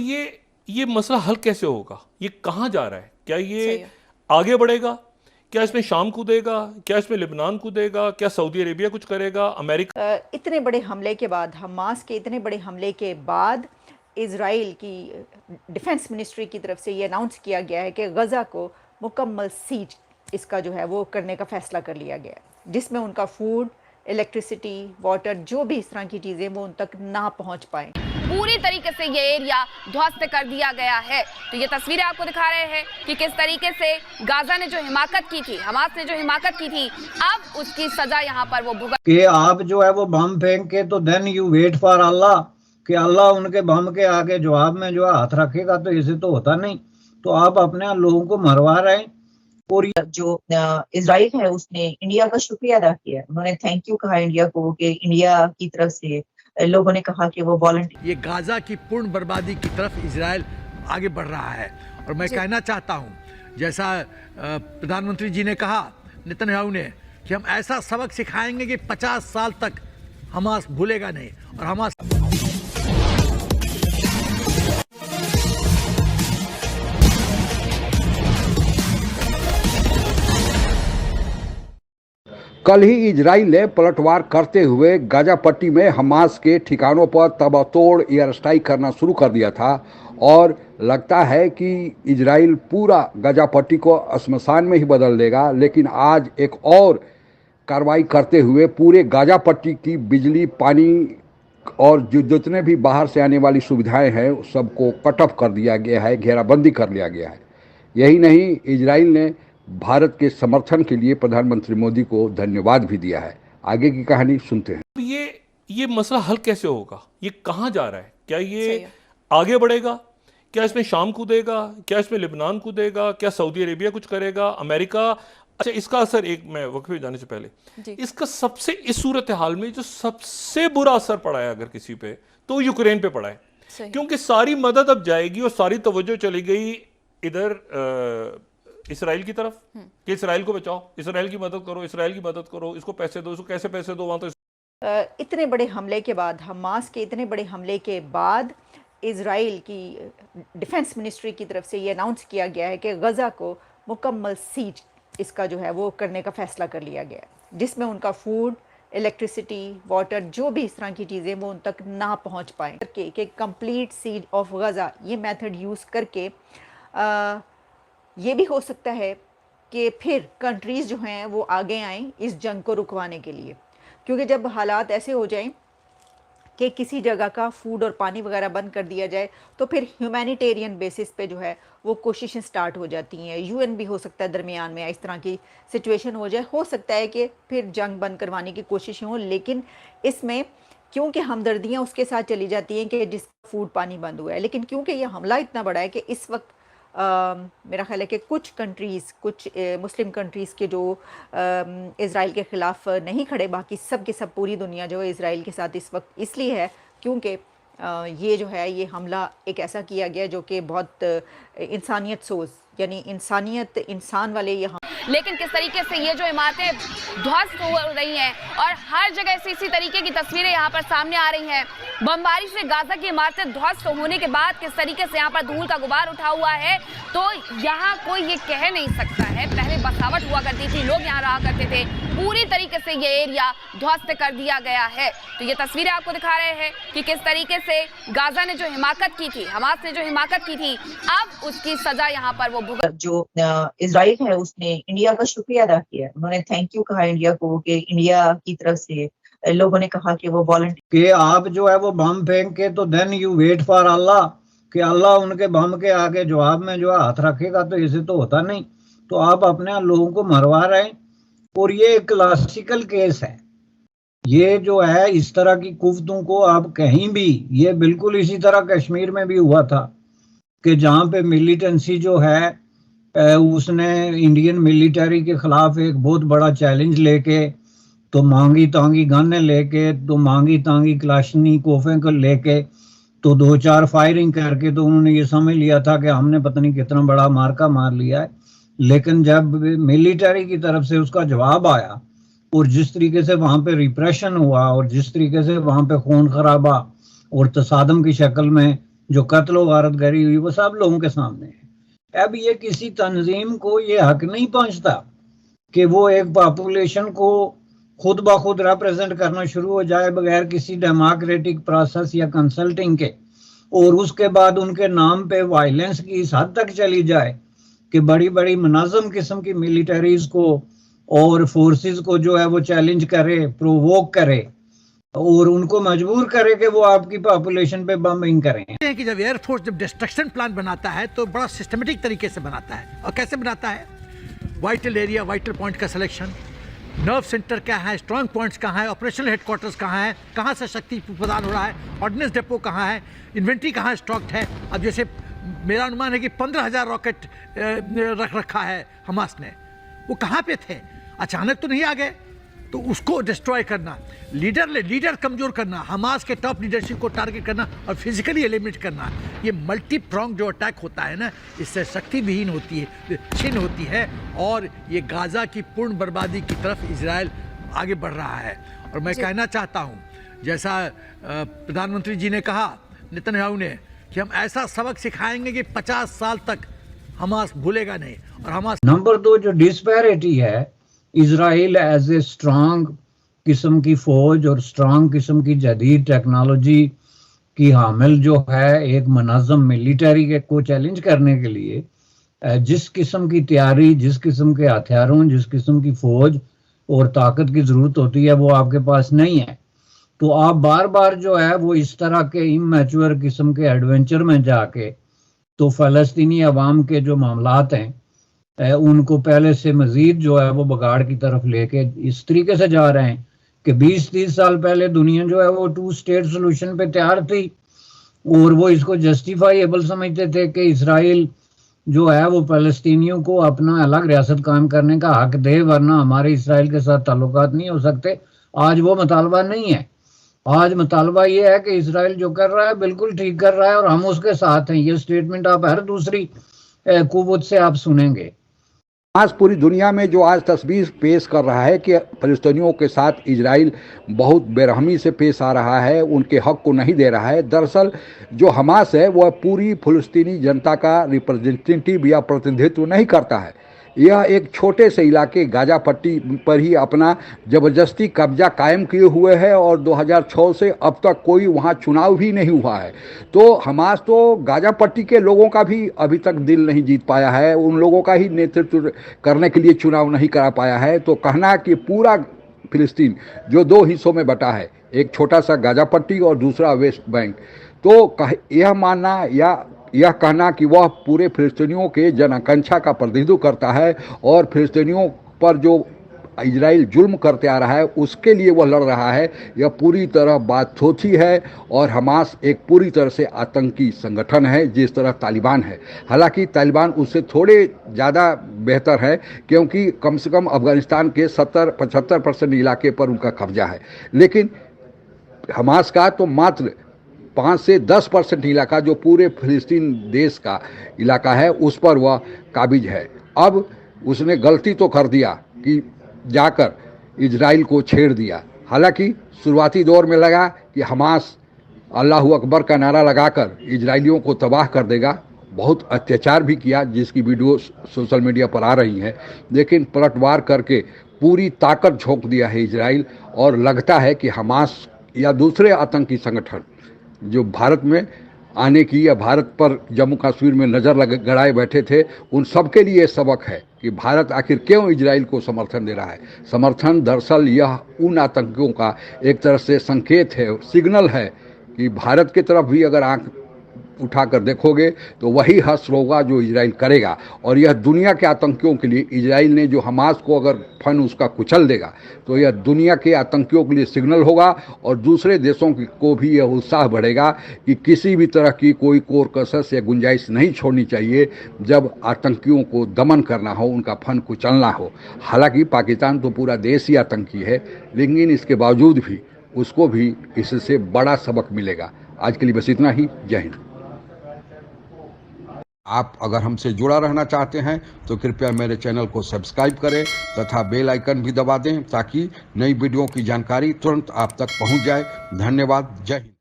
ये मसला हल कैसे होगा? ये कहाँ जा रहा है? क्या सही ये है। आगे बढ़ेगा? क्या इसमें शाम कूदेगा? क्या इसमें लेबनान कूदेगा? क्या सऊदी अरेबिया कुछ करेगा? अमेरिका? इतने बड़े हमले के बाद, हमास के इतने बड़े हमले के बाद इज़राइल की डिफेंस मिनिस्ट्री की तरफ से ये अनाउंस किया गया है कि गज़ा को मुकम्मल सीज इसका जो है वो करने का फ़ैसला कर लिया गया है, जिसमें उनका फूड, इलेक्ट्रिसिटी, वाटर, जो भी इस तरह की चीज़ें वो उन तक ना पहुंच पाएँ। पूरी तरीके से ये एरिया ध्वस्त कर दिया गया है। तो ये तस्वीरें आपको दिखा रहे हैं कि किस तरीके से गाजा ने जो हिमाकत की थी, हमास ने जो हिमाकत की थी, अब उसकी सजा यहाँ पर वो भुगत कि आप जो है वो बम फेंक के तो देन यू वेट फॉर अल्लाह कि अल्लाह उनके बम के आगे जवाब में जो है हाथ रखेगा, तो इसे तो होता नहीं। तो आप अपने लोगों को मरवा रहे हैं। और जो इजराइल है उसने इंडिया का शुक्रिया अदा किया, उन्होंने थैंक यू कहा इंडिया को कि इंडिया की तरफ से लोगों ने कहा कि वो वॉलंटियर। ये गाजा की पूर्ण बर्बादी की तरफ इजराइल आगे बढ़ रहा है। और मैं कहना चाहता हूँ, जैसा प्रधानमंत्री जी ने कहा, नेतन्याहू ने, कि हम ऐसा सबक सिखाएंगे कि 50 साल तक हमास भूलेगा नहीं। और हमास कल ही इजराइल ने पलटवार करते हुए गाजा पट्टी में हमास के ठिकानों पर ताबड़तोड़ एयर स्ट्राइक करना शुरू कर दिया था और लगता है कि इजराइल पूरा गाजा पट्टी को श्मशान में ही बदल देगा। लेकिन आज एक और कार्रवाई करते हुए पूरे गाजा पट्टी की बिजली, पानी और जितने भी बाहर से आने वाली सुविधाएं हैं सबको कट ऑफ कर दिया गया है, घेराबंदी कर लिया गया है। यही नहीं, इजराइल ने भारत के समर्थन के लिए प्रधानमंत्री मोदी को धन्यवाद भी दिया है। आगे की कहानी सुनते हैं। ये मसला हल कैसे होगा? ये कहाँ जा रहा है? क्या ये आगे बढ़ेगा? क्या इसमें शाम कूदेगा? क्या इसमें लेबनान कूदेगा? क्या सऊदी अरेबिया कुछ करेगा? अमेरिका? अच्छा, इसका असर, एक मैं वक्फे जाने से पहले, इसका सबसे इस सूरत हाल में जो सबसे बुरा असर पड़ा है अगर किसी पे, तो यूक्रेन पे पड़ा है। क्योंकि सारी मदद अब जाएगी और सारी तवज्जो चली गई इधर इसराइल की तरफ कि इसराइल को बचाओ, इसराइल की मदद करो, इसराइल की मदद करो, इसको पैसे दो, इसको कैसे पैसे दो। वहां तो इतने बड़े हमले के बाद, हमास के इतने बड़े हमले के बाद इज़राइल की डिफेंस मिनिस्ट्री की तरफ से ये अनाउंस किया गया है कि गज़ा को मुकम्मल सीज इसका जो है वो करने का फ़ैसला कर लिया गया है, जिसमें उनका फूड, इलेक्ट्रिसिटी, वाटर, जो भी इस तरह की चीज़ें वो उन तक ना पहुंच पाएँ करके कि कंप्लीट सीज ऑफ गज़ा ये मेथड यूज़ करके ये भी हो सकता है कि फिर कंट्रीज़ जो हैं वो आगे आएँ इस जंग को रुकवाने के लिए। क्योंकि जब हालात ऐसे हो जाएं कि किसी जगह का फूड और पानी वगैरह बंद कर दिया जाए, तो फिर ह्यूमैनिटेरियन बेसिस पे जो है वो कोशिशें स्टार्ट हो जाती हैं। यूएन भी हो सकता है दरमियान में इस तरह की सिचुएशन हो जाए, हो सकता है कि फिर जंग बंद करवाने की कोशिशें हों। लेकिन इसमें क्योंकि हमदर्दियाँ उसके साथ चली जाती हैं कि जिसका फूड पानी बंद हुआ है, लेकिन क्योंकि ये हमला इतना बड़ा है कि इस वक्त मेरा ख्याल है कि कुछ कंट्रीज़, कुछ मुस्लिम कंट्रीज़ के जो इज़राइल के ख़िलाफ़ नहीं खड़े, बाकी सब के सब पूरी दुनिया जो है इज़राइल के साथ इस वक्त इसलिए है क्योंकि ये जो है ये हमला एक ऐसा किया गया जो कि बहुत इंसानियत सोज, यानी इंसानियत, इंसान वाले यहाँ। लेकिन किस तरीके से ये जो इमारतें ध्वस्त हो रही हैं और हर जगह से इसी तरीके की तस्वीरें यहाँ पर सामने आ रही हैं। बमबारी से गाजा की इमारतें ध्वस्त होने के बाद किस तरीके से यहाँ पर धूल का गुबार उठा हुआ है, तो यहाँ कोई ये कह नहीं सकता है। पहले बसावट हुआ करती थी, लोग यहाँ रहा करते थे, पूरी तरीके से ये एरिया ध्वस्त कर दिया गया है। तो ये तस्वीरें आपको दिखा रहे हैं कि किस तरीके से गाजा ने जो हिमाकत की थी, हमास ने जो हिमाकत की थी, अब उसकी सजा यहाँ पर वो भुगत। जो इजराइल है उसने इंडिया का शुक्रिया अदा किया, उन्होंने थैंक यू कहा इंडिया को कि इंडिया की तरफ से लोगों ने कहा कि वो वॉलंटियर। कि आप जो है वो बम फेंक के तो देन यू वेट फॉर अल्लाह कि अल्लाह उनके बम के आगे जवाब में जो है हाथ रखेगा, तो इसे तो होता नहीं। तो आप अपने लोगों को मरवा रहे हैं। और ये एक क्लासिकल केस है। ये जो है इस तरह की कुफ्तों को आप कहीं भी, ये बिल्कुल इसी तरह कश्मीर में भी हुआ था कि जहाँ पे मिलिटेंसी जो है उसने इंडियन मिलिट्री के खिलाफ एक बहुत बड़ा चैलेंज लेके, तो मांगी तांगी गन लेके, तो मांगी तांगी क्लाशनिकोवें को लेके, तो 2-4 फायरिंग करके तो उन्होंने ये समझ लिया था कि हमने पता नहीं कितना बड़ा मार्का मार लिया है। लेकिन जब मिलिट्री की तरफ से उसका जवाब आया और जिस तरीके से वहां पे रिप्रेशन हुआ और जिस तरीके से वहां पे खून खराबा और तसादम की शक्ल में जो कत्ल वारतगरी हुई वो सब लोगों के सामने है। अब ये किसी तंजीम को ये हक नहीं पहुंचता कि वो एक पॉपुलेशन को खुद ब खुद रिप्रेजेंट करना शुरू हो जाए बगैर किसी डेमोक्रेटिक प्रोसेस या कंसल्टिंग के, और उसके बाद उनके नाम पे वायलेंस की इस हद तक चली जाए कि बड़ी बड़ी मुनाज़म किस्म की मिलिटरीज को और फोर्सेस को जो है वो चैलेंज करे, प्रोवोक करे और उनको मजबूर करे कि वो आपकी पॉपुलेशन पे बम्बिंग करें। कि जब एयरफोर्स जब डिस्ट्रक्शन प्लान बनाता है तो बड़ा सिस्टमेटिक तरीके से बनाता है। और कैसे बनाता है? वाइटल एरिया, वाइटल पॉइंट का सिलेक्शन, नर्व सेंटर क्या है, स्ट्रॉन्ग पॉइंट्स कहाँ है, ऑपरेशनल हेडक्वार्टर्स कहाँ है, कहाँ से शक्ति प्रदान हो रहा है, ऑर्डिनेंस डिपो कहाँ है, इन्वेंट्री कहाँ स्टॉक्ड है। अब जैसे मेरा अनुमान है कि 15,000 रॉकेट रख रखा है हमास ने, वो कहाँ पे थे? अचानक तो नहीं आ गए। तो उसको डिस्ट्रॉय करना, लीडर कमजोर करना, हमास के टॉप लीडरशिप को टारगेट करना और फिजिकली एलिमिनेट करना, ये मल्टी प्रॉन्ग जो अटैक होता है ना, इससे शक्ति विहीन होती है, छीन होती है और ये गाजा की पूर्ण बर्बादी की तरफ इजराइल आगे बढ़ रहा है। और मैं कहना चाहता हूँ, जैसा प्रधानमंत्री जी ने कहा, नेतन्याहू ने, कि हम ऐसा सबक सिखाएंगे कि 50 साल तक हमास भूलेगा नहीं। और हमास नंबर 2 जो डिस्पैरिटी है, इजराइल एज ए स्ट्रांग किस्म की फौज और स्ट्रांग किस्म की जदीद टेक्नोलॉजी की हामिल जो है एक मुनज़्ज़म मिलिटरी के को चैलेंज करने के लिए, जिस किस्म की तैयारी, जिस किस्म के हथियारों, जिस किस्म की फौज और ताकत की ज़रूरत होती है वो आपके पास नहीं है। तो आप बार बार जो है वो इस तरह के इमैच्योर किस्म के एडवेंचर में जाके तो फ़लस्तीनी अवाम के जो मामलात हैं उनको पहले से मजीद जो है वो बगाड़ की तरफ लेके इस तरीके से जा रहे हैं कि 20-30 साल पहले दुनिया जो है वो 2 स्टेट सोल्यूशन पे तैयार थी और वो इसको जस्टिफाइएबल समझते थे कि इसराइल जो है वो फ़लस्तीनियों को अपना अलग रियासत कायम करने का हक दे, वरना हमारे इसराइल के साथ ताल्लुकात नहीं हो सकते। आज वो मुतालबा नहीं है। आज मुतालबा ये है कि इसराइल जो कर रहा है बिल्कुल ठीक कर रहा है और हम उसके साथ हैं। ये स्टेटमेंट आप हर दूसरी कुव्वत से आप सुनेंगे। आज पूरी दुनिया में जो आज तस्वीर पेश कर रहा है कि फ़लस्तीनियों के साथ इजराइल बहुत बेरहमी से पेश आ रहा है, उनके हक को नहीं दे रहा है। दरअसल जो हमास है वह पूरी फ़लस्तीनी जनता का रिप्रेजेंटेटिव या प्रतिनिधित्व नहीं करता है। यह एक छोटे से इलाके गाजा पट्टी पर ही अपना ज़बरदस्ती कब्जा कायम किए हुए है और 2006 से अब तक कोई वहाँ चुनाव भी नहीं हुआ है। तो हमास तो गाजा पट्टी के लोगों का भी अभी तक दिल नहीं जीत पाया है, उन लोगों का ही नेतृत्व करने के लिए चुनाव नहीं करा पाया है। तो कहना कि पूरा फ़िलिस्तीन जो 2 हिस्सों में बटा है, एक छोटा सा गाजा पट्टी और दूसरा वेस्ट बैंक, तो यह मानना या यह कहना कि वह पूरे फ़िलिस्तीनियों के जन आकांक्षा का प्रतिनिधित्व करता है और फ़िलिस्तीनियों पर जो इजराइल जुल्म करते आ रहा है उसके लिए वह लड़ रहा है, यह पूरी तरह बात सोची है। और हमास एक पूरी तरह से आतंकी संगठन है जिस तरह तालिबान है। हालांकि तालिबान उससे थोड़े ज़्यादा बेहतर है क्योंकि कम से कम अफ़गानिस्तान के 70-75% इलाके पर उनका कब्जा है, लेकिन हमास का तो मात्र 5 से 10% इलाका जो पूरे फ़िलिस्तीन देश का इलाका है उस पर वह काबिज है। अब उसने गलती तो कर दिया कि जाकर इजराइल को छेड़ दिया। हालांकि शुरुआती दौर में लगा कि हमास अल्लाहू अकबर का नारा लगाकर इजराइलियों को तबाह कर देगा, बहुत अत्याचार भी किया जिसकी वीडियो सोशल मीडिया पर आ रही है, लेकिन पलटवार करके पूरी ताकत झोंक दिया है इजराइल। और लगता है कि हमास या दूसरे आतंकी संगठन जो भारत में आने की या भारत पर जम्मू कश्मीर में नज़र गड़ाए बैठे थे, उन सब के लिए सबक है कि भारत आखिर क्यों इजराइल को समर्थन दे रहा है। समर्थन दरअसल यह उन आतंकियों का एक तरह से संकेत है, सिग्नल है कि भारत की तरफ भी अगर आंख उठाकर देखोगे तो वही हश्र होगा जो इजराइल करेगा। और यह दुनिया के आतंकियों के लिए, इजराइल ने जो हमास को अगर फन उसका कुचल देगा तो यह दुनिया के आतंकियों के लिए सिग्नल होगा और दूसरे देशों को भी यह उत्साह बढ़ेगा कि किसी भी तरह की कोई कोर कसर या गुंजाइश नहीं छोड़नी चाहिए जब आतंकियों को दमन करना हो, उनका फन कुचलना हो। हालांकि पाकिस्तान तो पूरा देश ही आतंकी है, लेकिन इसके बावजूद भी उसको भी इससे बड़ा सबक मिलेगा। आज के लिए बस इतना ही। जय हिंद। आप अगर हमसे जुड़ा रहना चाहते हैं तो कृपया मेरे चैनल को सब्सक्राइब करें तथा बेल आइकन भी दबा दें ताकि नई वीडियो की जानकारी तुरंत आप तक पहुंच जाए। धन्यवाद। जय हिंद।